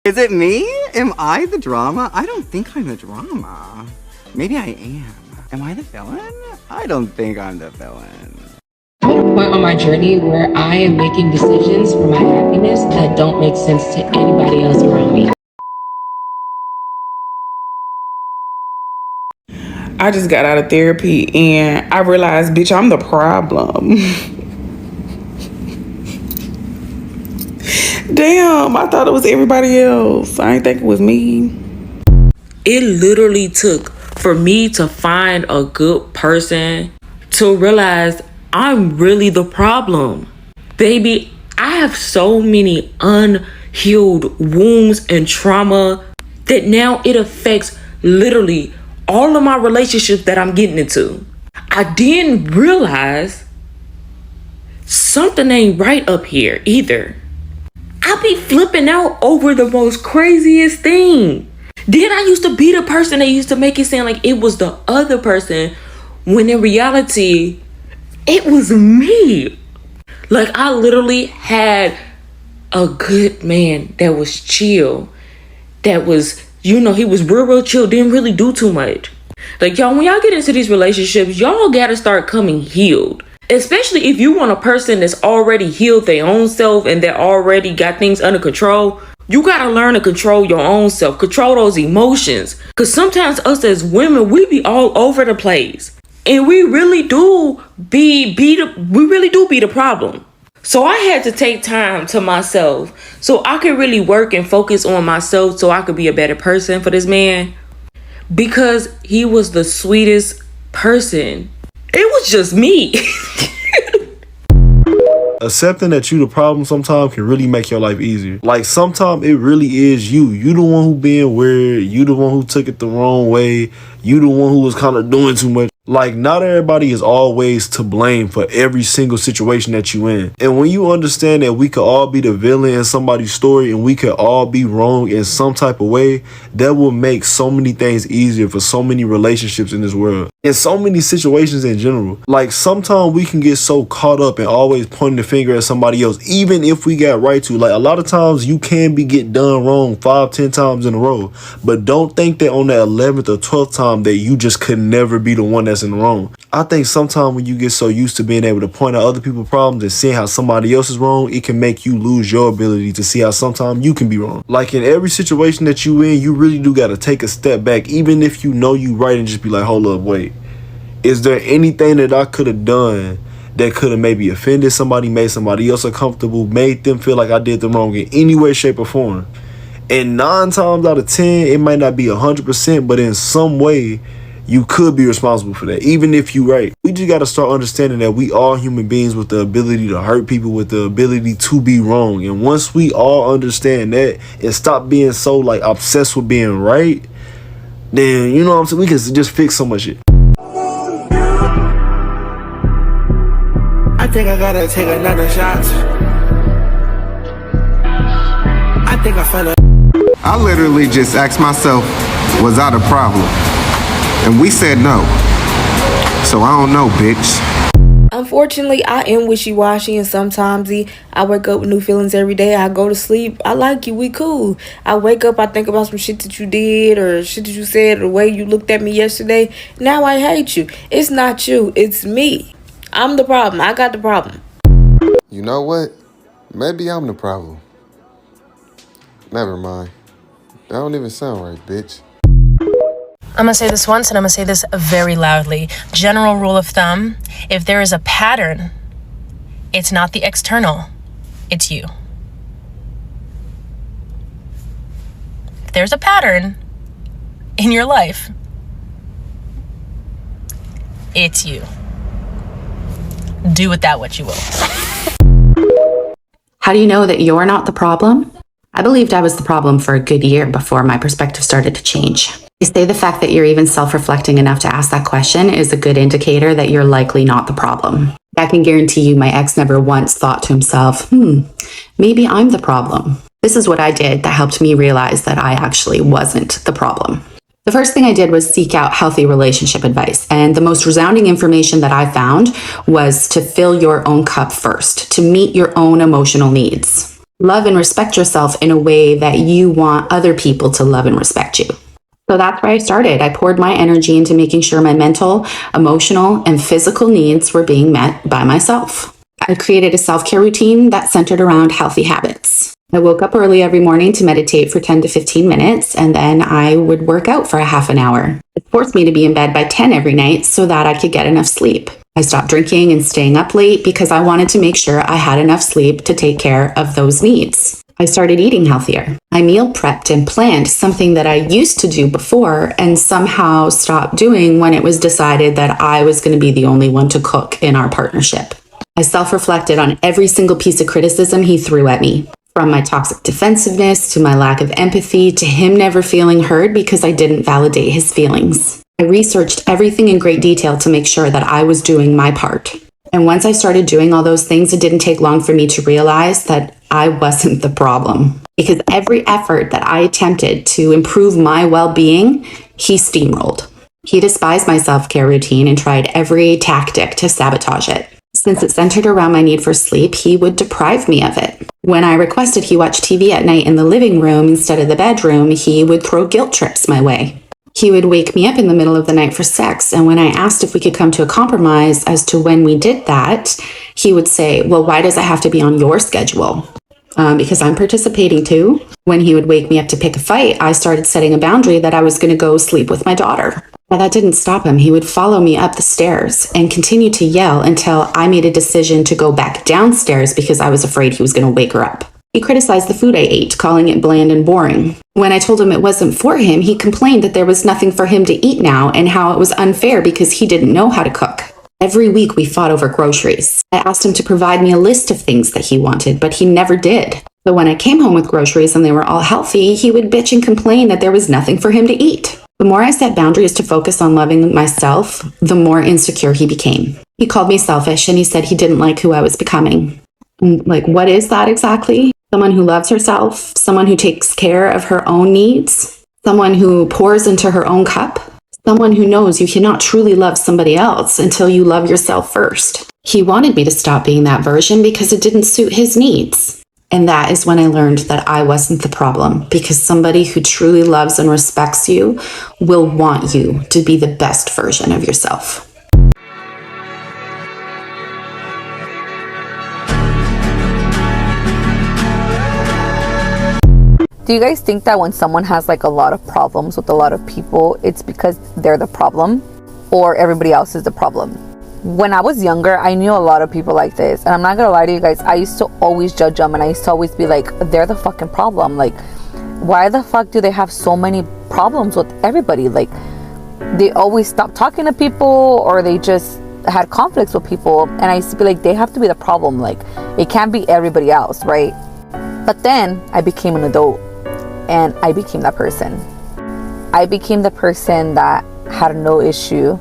Is it me? Am I the drama? I don't think I'm the drama. Maybe I am. Am I the villain? I don't think I'm the villain. I'm at a point on my journey where I am making decisions for my happiness that don't make sense to anybody else around me. I just got out of therapy and I realized, bitch, I'm the problem. Damn, I thought it was everybody else. I didn't think it was me. It literally took for me to find a good person to realize I'm really the problem. Baby, I have so many unhealed wounds and trauma that now it affects literally all of my relationships that I'm getting into. I didn't realize something ain't right up here either. I be flipping out over the most craziest thing. Then I used to be the person that used to make it sound like it was the other person, when in reality, it was me. Like, I literally had a good man that was chill. That was, he was real chill, didn't really do too much. Like, y'all, when y'all get into these relationships, y'all gotta start coming healed. Especially if you want a person that's already healed their own self and that already got things under control. You gotta learn to control your own self, control those emotions. Cause sometimes us as women, we be all over the place. And we really do be the problem. So I had to take time to myself so I could really work and focus on myself so I could be a better person for this man. Because he was the sweetest person. It was just me. Accepting that you the problem sometimes can really make your life easier. Like, sometimes it really is you. You the one who being weird. You the one who took it the wrong way. You the one who was kind of doing too much. Like, not everybody is always to blame for every single situation that you in. And when you understand that we could all be the villain in somebody's story and we could all be wrong in some type of way, that will make so many things easier for so many relationships in this world. In so many situations in general. Like, sometimes we can get so caught up and always pointing the finger at somebody else, even if we got right to. Like, a lot of times you can be get done wrong 5-10 times in a row. But don't think that on the 11th or 12th time that you just could never be the one that's in the wrong. I think sometimes when you get so used to being able to point out other people's problems and seeing how somebody else is wrong, it can make you lose your ability to see how sometimes you can be wrong. Like, in every situation that you in, you really do got to take a step back, even if you know you right, and just be like, hold up, wait. Is there anything that I could have done that could have maybe offended somebody, made somebody else uncomfortable, made them feel like I did them wrong in any way, shape, or form? And 9 times out of 10, it might not be 100%, but in some way, you could be responsible for that, even if you right. We just got to start understanding that we are human beings with the ability to hurt people, with the ability to be wrong. And once we all understand that and stop being so like obsessed with being right, then, you know what I'm saying, we can just fix so much shit. I think I gotta take another shot. I think I fell up. I literally just asked myself, was I the problem? And we said no. So I don't know, bitch. Unfortunately, I am wishy-washy, and sometimes I wake up with new feelings every day. I go to sleep, I like you, we cool. I wake up, I think about some shit that you did or shit that you said or the way you looked at me yesterday. Now I hate you. It's not you, it's me. I'm the problem. I got the problem. You know what? Maybe I'm the problem. Never mind. That don't even sound right, bitch. I'm gonna say this once and I'm gonna say this very loudly. General rule of thumb, if there is a pattern, it's not the external, it's you. If there's a pattern in your life, it's you. Do with that what you will. How do you know that you're not the problem? I believed I was the problem for a good year before my perspective started to change. They say the fact that you're even self-reflecting enough to ask that question is a good indicator that you're likely not the problem. I can guarantee you my ex never once thought to himself, maybe I'm the problem. This is what I did that helped me realize that I actually wasn't the problem. The first thing I did was seek out healthy relationship advice, and the most resounding information that I found was to fill your own cup first, to meet your own emotional needs. Love and respect yourself in a way that you want other people to love and respect you. So that's where I started. I poured my energy into making sure my mental, emotional, and physical needs were being met by myself. I created a self-care routine that centered around healthy habits. I woke up early every morning to meditate for 10 to 15 minutes, and then I would work out for a half an hour. It forced me to be in bed by 10 every night so that I could get enough sleep. I stopped drinking and staying up late because I wanted to make sure I had enough sleep to take care of those needs. I started eating healthier. I meal prepped and planned, something that I used to do before and somehow stopped doing when it was decided that I was going to be the only one to cook in our partnership. I self-reflected on every single piece of criticism he threw at me, from my toxic defensiveness to my lack of empathy to him never feeling heard because I didn't validate his feelings. I researched everything in great detail to make sure that I was doing my part. And once I started doing all those things, it didn't take long for me to realize that I wasn't the problem. Because every effort that I attempted to improve my well-being, he steamrolled. He despised my self-care routine and tried every tactic to sabotage it. Since it centered around my need for sleep, he would deprive me of it. When I requested he watch TV at night in the living room instead of the bedroom, he would throw guilt trips my way. He would wake me up in the middle of the night for sex, and when I asked if we could come to a compromise as to when we did that, he would say, well, why does it have to be on your schedule? Because I'm participating too. When he would wake me up to pick a fight, I started setting a boundary that I was going to go sleep with my daughter. But that didn't stop him. He would follow me up the stairs and continue to yell until I made a decision to go back downstairs because I was afraid he was going to wake her up. He criticized the food I ate, calling it bland and boring. When I told him it wasn't for him, he complained that there was nothing for him to eat now and how it was unfair because he didn't know how to cook. Every week we fought over groceries. I asked him to provide me a list of things that he wanted, but he never did. So when I came home with groceries and they were all healthy, he would bitch and complain that there was nothing for him to eat. The more I set boundaries to focus on loving myself, the more insecure he became. He called me selfish and he said he didn't like who I was becoming. Like, what is that exactly? Someone who loves herself, someone who takes care of her own needs, someone who pours into her own cup, someone who knows you cannot truly love somebody else until you love yourself first. He wanted me to stop being that version because it didn't suit his needs. And that is when I learned that I wasn't the problem, because somebody who truly loves and respects you will want you to be the best version of yourself. Do you guys think that when someone has like a lot of problems with a lot of people, it's because they're the problem or everybody else is the problem? When I was younger, I knew a lot of people like this, and I'm not gonna lie to you guys, I used to always judge them and I used to always be like, they're the fucking problem. Like, why the fuck do they have so many problems with everybody? Like, they always stop talking to people or they just had conflicts with people, and I used to be like, they have to be the problem. Like, it can't be everybody else, right? But then I became an adult and I became that person. I became the person that had no issue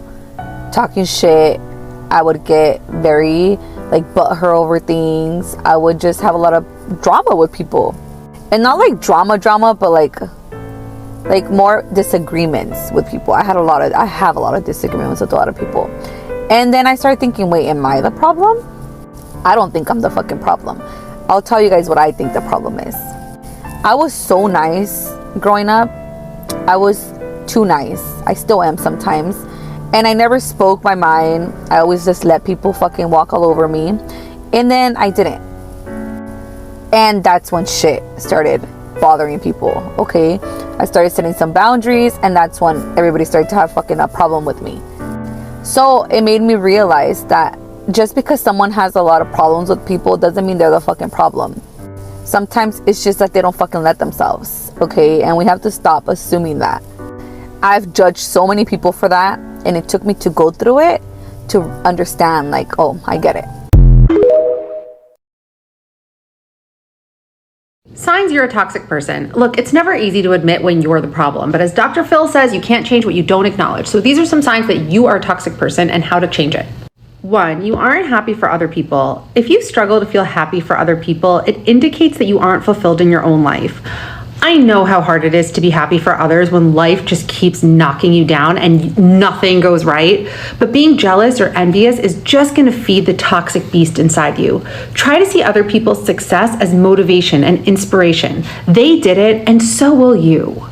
talking shit. I would get very like butthurt over things. I would just have a lot of drama with people, and not like drama, but like more disagreements with people. I have a lot of disagreements with a lot of people, and then I started thinking, wait, am I the problem? I don't think I'm the fucking problem. I'll tell you guys what I think the problem is. I was so nice growing up. I was too nice. I still am sometimes. And I never spoke my mind. I always just let people fucking walk all over me. And then I didn't. And that's when shit started bothering people, okay? I started setting some boundaries, and that's when everybody started to have fucking a problem with me. So it made me realize that just because someone has a lot of problems with people doesn't mean they're the fucking problem. Sometimes it's just that they don't fucking let themselves, okay? And we have to stop assuming that. I've judged so many people for that, and it took me to go through it to understand, like, oh, I get it. Signs you're a toxic person. Look, it's never easy to admit when you're the problem, but as Dr. Phil says, you can't change what you don't acknowledge. So these are some signs that you are a toxic person and how to change it. 1, you aren't happy for other people. If you struggle to feel happy for other people, it indicates that you aren't fulfilled in your own life. I know how hard it is to be happy for others when life just keeps knocking you down and nothing goes right. But being jealous or envious is just going to feed the toxic beast inside you. Try to see other people's success as motivation and inspiration. They did it, and so will you.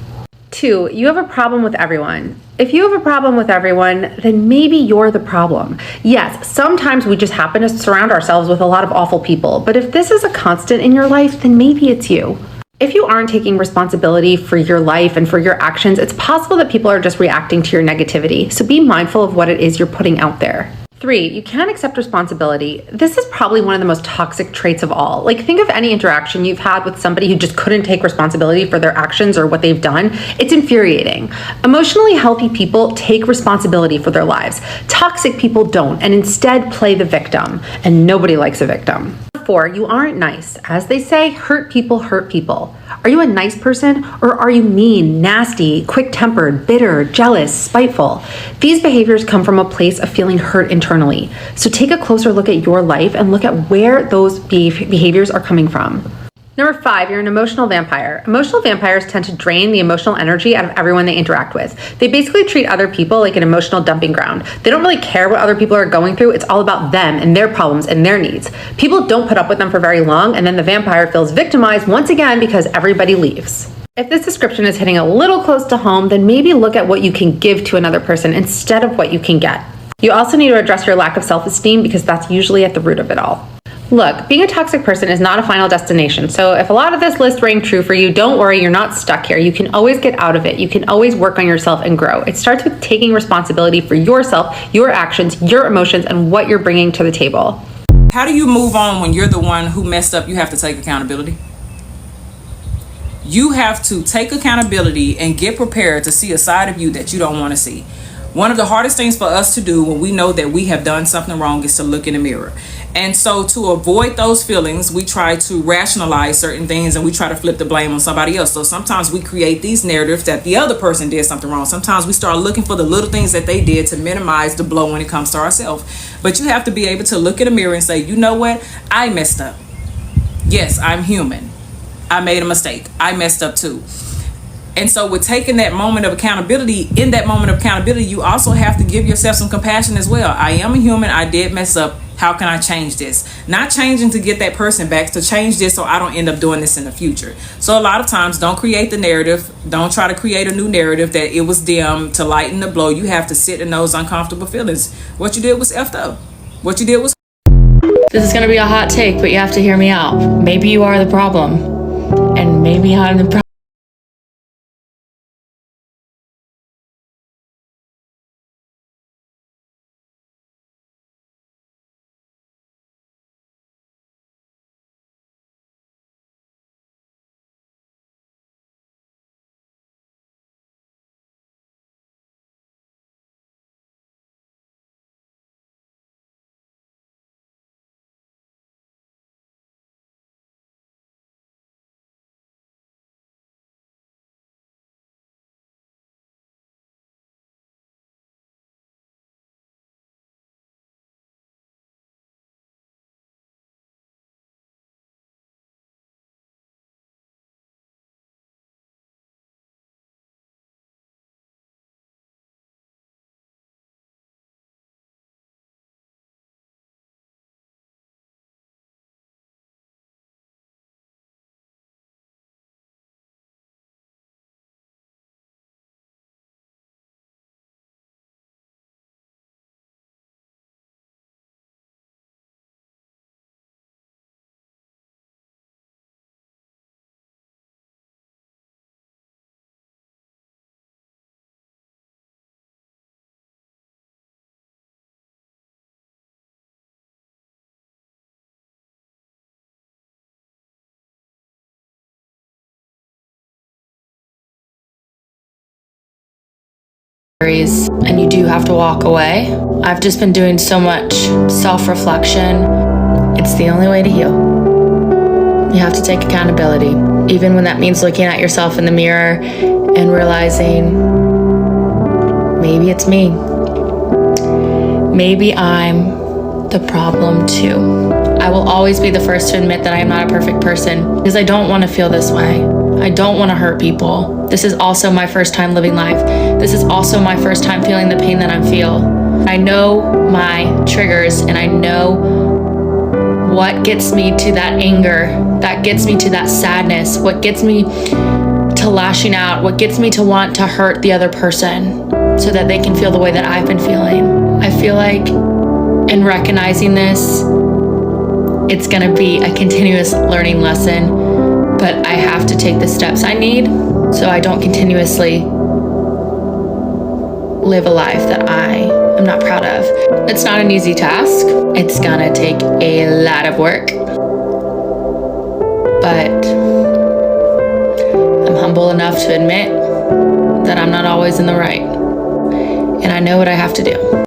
2, you have a problem with everyone. If you have a problem with everyone, then maybe you're the problem. Yes, sometimes we just happen to surround ourselves with a lot of awful people, but if this is a constant in your life, then maybe it's you. If you aren't taking responsibility for your life and for your actions, it's possible that people are just reacting to your negativity. So be mindful of what it is you're putting out there. 3, you can't accept responsibility. This is probably one of the most toxic traits of all. Like, think of any interaction you've had with somebody who just couldn't take responsibility for their actions or what they've done. It's infuriating. Emotionally healthy people take responsibility for their lives. Toxic people don't, and instead play the victim. And nobody likes a victim. 4, you aren't nice. As they say, hurt people hurt people. Are you a nice person, or are you mean, nasty, quick-tempered, bitter, jealous, spiteful? These behaviors come from a place of feeling hurt internally. So take a closer look at your life and look at where those behaviors are coming from. Number 5, you're an emotional vampire. Emotional vampires tend to drain the emotional energy out of everyone they interact with. They basically treat other people like an emotional dumping ground. They don't really care what other people are going through. It's all about them and their problems and their needs. People don't put up with them for very long, and then the vampire feels victimized once again because everybody leaves. If this description is hitting a little close to home, then maybe look at what you can give to another person instead of what you can get. You also need to address your lack of self-esteem because that's usually at the root of it all. Look, being a toxic person is not a final destination, so if a lot of this list rang true for you, don't worry, you're not stuck here. You can always get out of it. You can always work on yourself and grow. It starts with taking responsibility for yourself, your actions, your emotions, and what you're bringing to the table. How do you move on when you're the one who messed up? You have to take accountability. You have to take accountability and get prepared to see a side of you that you don't want to see. One of the hardest things for us to do when we know that we have done something wrong is to look in the mirror. And so to avoid those feelings, we try to rationalize certain things and we try to flip the blame on somebody else. So sometimes we create these narratives that the other person did something wrong. Sometimes we start looking for the little things that they did to minimize the blow when it comes to ourselves. But you have to be able to look in the mirror and say, you know what? I messed up. Yes, I'm human. I made a mistake. I messed up too. And so with taking that moment of accountability, in that moment of accountability, you also have to give yourself some compassion as well. I am a human. I did mess up. How can I change this? Not changing to get that person back, to change this so I don't end up doing this in the future. So a lot of times, don't create the narrative. Don't try to create a new narrative that it was them to lighten the blow. You have to sit in those uncomfortable feelings. What you did was effed up. What you did was... This is going to be a hot take, but you have to hear me out. Maybe you are the problem. And maybe I'm the problem. And you do have to walk away. I've just been doing so much self-reflection. It's the only way to heal. You have to take accountability, even when that means looking at yourself in the mirror and realizing maybe it's me. Maybe I'm the problem too. I will always be the first to admit that I am not a perfect person because I don't want to feel this way. I don't want to hurt people. This is also my first time living life. This is also my first time feeling the pain that I feel. I know my triggers and I know what gets me to that anger, that gets me to that sadness, what gets me to lashing out, what gets me to want to hurt the other person so that they can feel the way that I've been feeling. I feel like in recognizing this, it's gonna be a continuous learning lesson, but I have to take the steps I need so I don't continuously live a life that I am not proud of. It's not an easy task. It's gonna take a lot of work, but I'm humble enough to admit that I'm not always in the right, and I know what I have to do.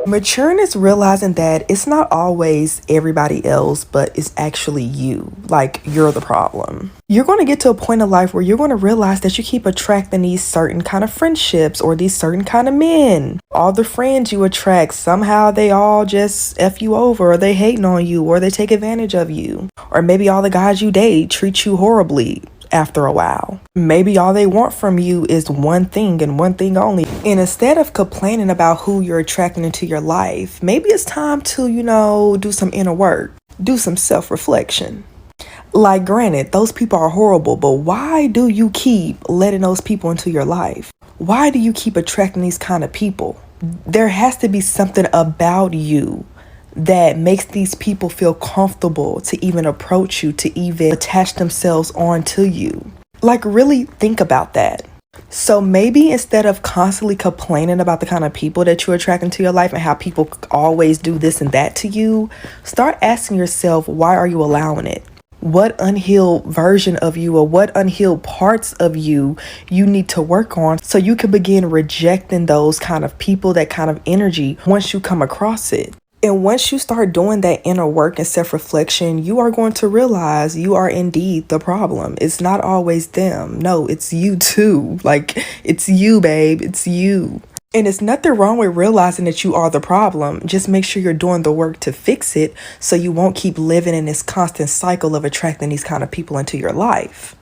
Maturing is realizing that it's not always everybody else, but it's actually you. Like, you're the problem. You're going to get to a point in life where you're going to realize that you keep attracting these certain kind of friendships or these certain kind of men. All the friends you attract, somehow they all just F you over, or they hating on you, or they take advantage of you. Or maybe all the guys you date treat you horribly after a while. Maybe all they want from you is one thing and one thing only. And instead of complaining about who you're attracting into your life, maybe it's time to, do some inner work, do some self-reflection. Like, granted, those people are horrible, but why do you keep letting those people into your life? Why do you keep attracting these kind of people? There has to be something about you that makes these people feel comfortable to even approach you, to even attach themselves onto you. Like, really think about that. So maybe instead of constantly complaining about the kind of people that you attract into your life and how people always do this and that to you, start asking yourself, why are you allowing it? What unhealed version of you or what unhealed parts of you need to work on so you can begin rejecting those kind of people, that kind of energy once you come across it. And once you start doing that inner work and self-reflection, you are going to realize you are indeed the problem. It's not always them. No, it's you too. Like, it's you, babe. It's you. And it's nothing wrong with realizing that you are the problem. Just make sure you're doing the work to fix it so you won't keep living in this constant cycle of attracting these kind of people into your life.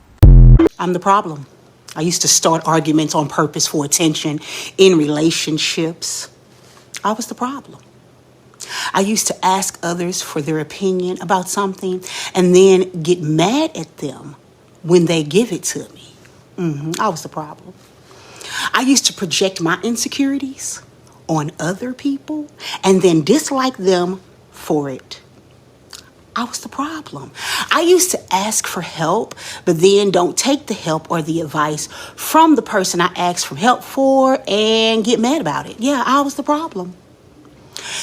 I'm the problem. I used to start arguments on purpose for attention in relationships. I was the problem. I used to ask others for their opinion about something and then get mad at them when they give it to me. I was the problem. I used to project my insecurities on other people and then dislike them for it. I was the problem. I used to ask for help, but then don't take the help or the advice from the person I asked for help for and get mad about it. Yeah, I was the problem.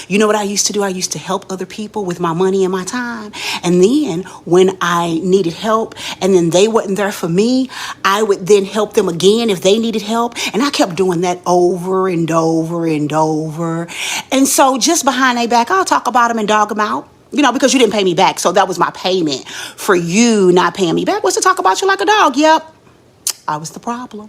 You know what I used to do? I used to help other people with my money and my time. And then when I needed help and then they wasn't there for me, I would then help them again if they needed help. And I kept doing that over and over and over. And so just behind their back, I'll talk about them and dog them out. Because you didn't pay me back. So that was my payment for you not paying me back, was to talk about you like a dog. Yep, I was the problem.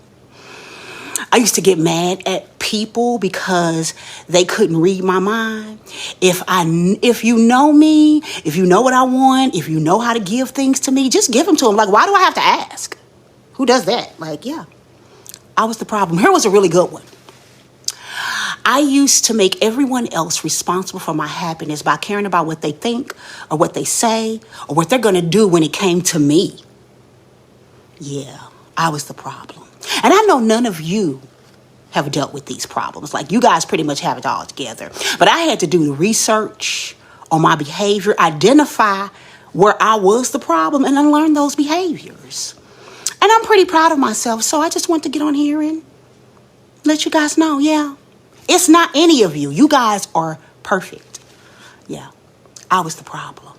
I used to get mad at people because they couldn't read my mind. If you know me, if you know what I want, if you know how to give things to me, just give them to them. Like, why do I have to ask? Who does that? Like, yeah, I was the problem. Here was a really good one. I used to make everyone else responsible for my happiness by caring about what they think or what they say or what they're going to do when it came to me. Yeah, I was the problem. And I know none of you have dealt with these problems. Like, you guys pretty much have it all together. But I had to do the research on my behavior, identify where I was the problem, and unlearn those behaviors. And I'm pretty proud of myself, so I just want to get on here and let you guys know, yeah, it's not any of you. You guys are perfect. Yeah, I was the problem.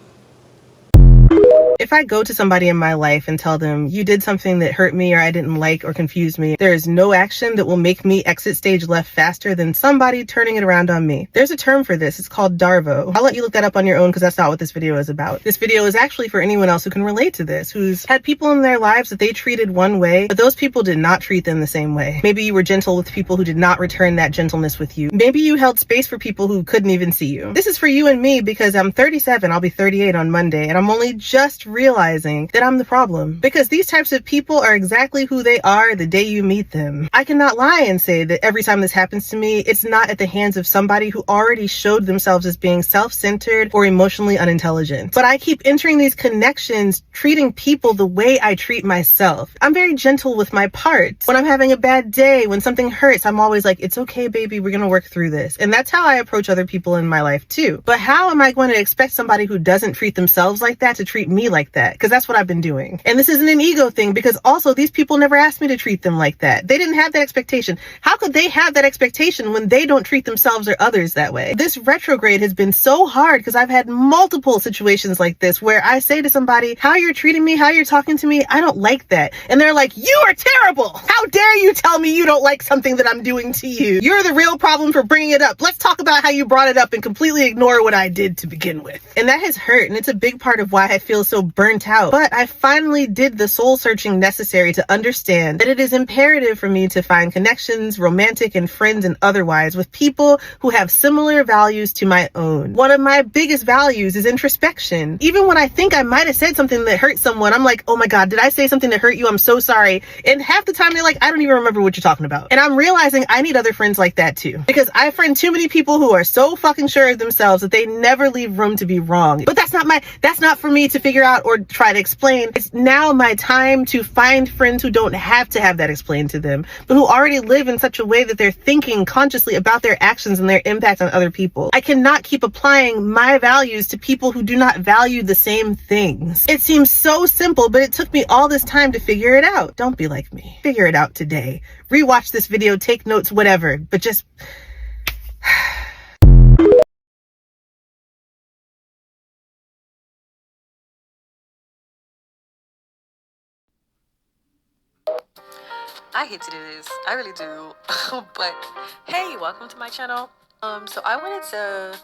If I go to somebody in my life and tell them you did something that hurt me or I didn't like or confused me, there is no action that will make me exit stage left faster than somebody turning it around on me. There's a term for this. It's called DARVO. I'll let you look that up on your own because that's not what this video is about. This video is actually for anyone else who can relate to this, who's had people in their lives that they treated one way, but those people did not treat them the same way. Maybe you were gentle with people who did not return that gentleness with you. Maybe you held space for people who couldn't even see you. This is for you and me because I'm 37, I'll be 38 on Monday, and I'm only just just realizing that I'm the problem. Because these types of people are exactly who they are the day you meet them. I cannot lie and say that every time this happens to me, it's not at the hands of somebody who already showed themselves as being self-centered or emotionally unintelligent. But I keep entering these connections, treating people the way I treat myself. I'm very gentle with my parts. When I'm having a bad day, when something hurts, I'm always like, it's okay, baby, we're gonna work through this. And that's how I approach other people in my life too. But how am I going to expect somebody who doesn't treat themselves like that to treat me like that? Because that's what I've been doing. And this isn't an ego thing, because also these people never asked me to treat them like that. They didn't have that expectation. How could they have that expectation when they don't treat themselves or others that way? This retrograde has been so hard because I've had multiple situations like this where I say to somebody, how you're treating me, how you're talking to me, I don't like that. And they're like, you are terrible. How dare you tell me you don't like something that I'm doing to you? You're the real problem for bringing it up. Let's talk about how you brought it up and completely ignore what I did to begin with. And that has hurt, and it's a big part of why I feel so burnt out. But I finally did the soul searching necessary to understand that it is imperative for me to find connections, romantic and friends and otherwise, with people who have similar values to my own. One of my biggest values is introspection. Even when I think I might have said something that hurt someone, I'm like, oh my God, did I say something that hurt you? I'm so sorry. And half the time they're like, I don't even remember what you're talking about. And I'm realizing I need other friends like that too. Because I friend too many people who are so fucking sure of themselves that they never leave room to be wrong. But that's not for me to figure out or try to explain. It's now my time to find friends who don't have to have that explained to them, but who already live in such a way that they're thinking consciously about their actions and their impact on other people. I cannot keep applying my values to people who do not value the same things. It seems so simple, but it took me all this time to figure it out. Don't be like me. Figure it out today. Rewatch this video, take notes, whatever, but just... I hate to do this, I really do, but hey, welcome to my channel. So I wanted to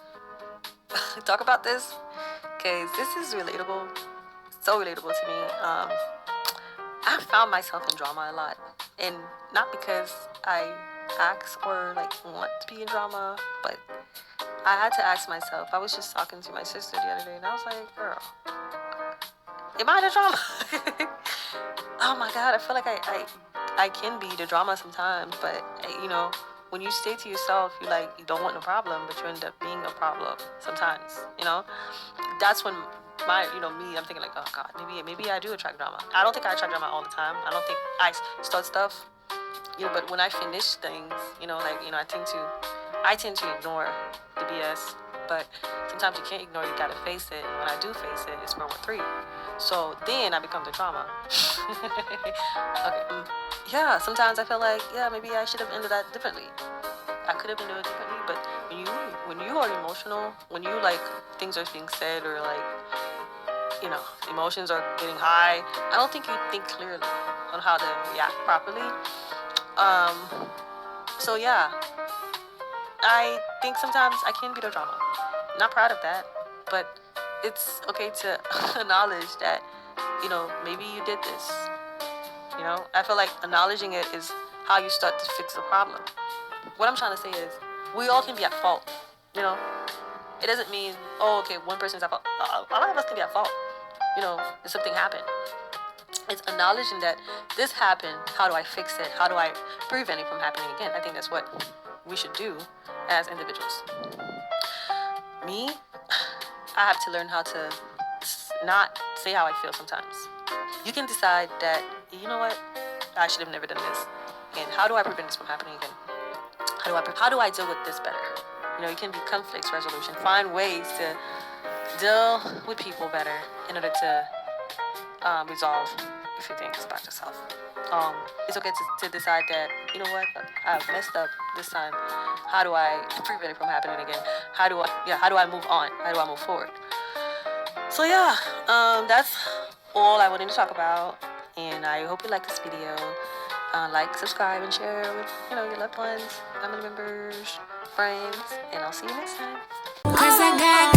talk about this because this is relatable, so relatable to me. I found myself in drama a lot, and not because I ask or like want to be in drama, but I had to ask myself. I was just talking to my sister the other day, and I was like, girl, am I the drama? Oh my God, I feel like I can be the drama sometimes, but you know, when you stay to yourself, you don't want no problem, but you end up being a problem sometimes, you know? That's when me, I'm thinking like, oh God, maybe I do attract drama. I don't think I attract drama all the time. I don't think I start stuff, but when I finish things, I tend to ignore the BS, but sometimes you can't ignore, you gotta face it, and when I do face it, it's World War III. So then I become the drama. Okay. Yeah, sometimes I feel like, maybe I should have ended that differently. I could have ended it differently, but when you are emotional, when you things are being said or emotions are getting high, I don't think you think clearly on how to react properly. So yeah, I think sometimes I can be the drama. Not proud of that, but it's okay to acknowledge that, maybe you did this. I feel like acknowledging it is how you start to fix the problem. What I'm trying to say is, we all can be at fault, It doesn't mean, one person's at fault. A lot of us can be at fault, if something happened. It's acknowledging that this happened, how do I fix it? How do I prevent it from happening again? I think that's what we should do as individuals. Me, I have to learn how to not say how I feel sometimes. You can decide that, you know what, I should have never done this. And how do I prevent this from happening again? How do I deal with this better? You can be conflict resolution. Find ways to deal with people better in order to resolve a few things about yourself. It's okay to decide that, you know what, I've messed up this time. How do I prevent it from happening again? How do I move on? How do I move forward? So yeah, that's all I wanted to talk about, and I hope you like this video. Like, subscribe, and share with your loved ones, family members, friends, and I'll see you next time. 'Cause I got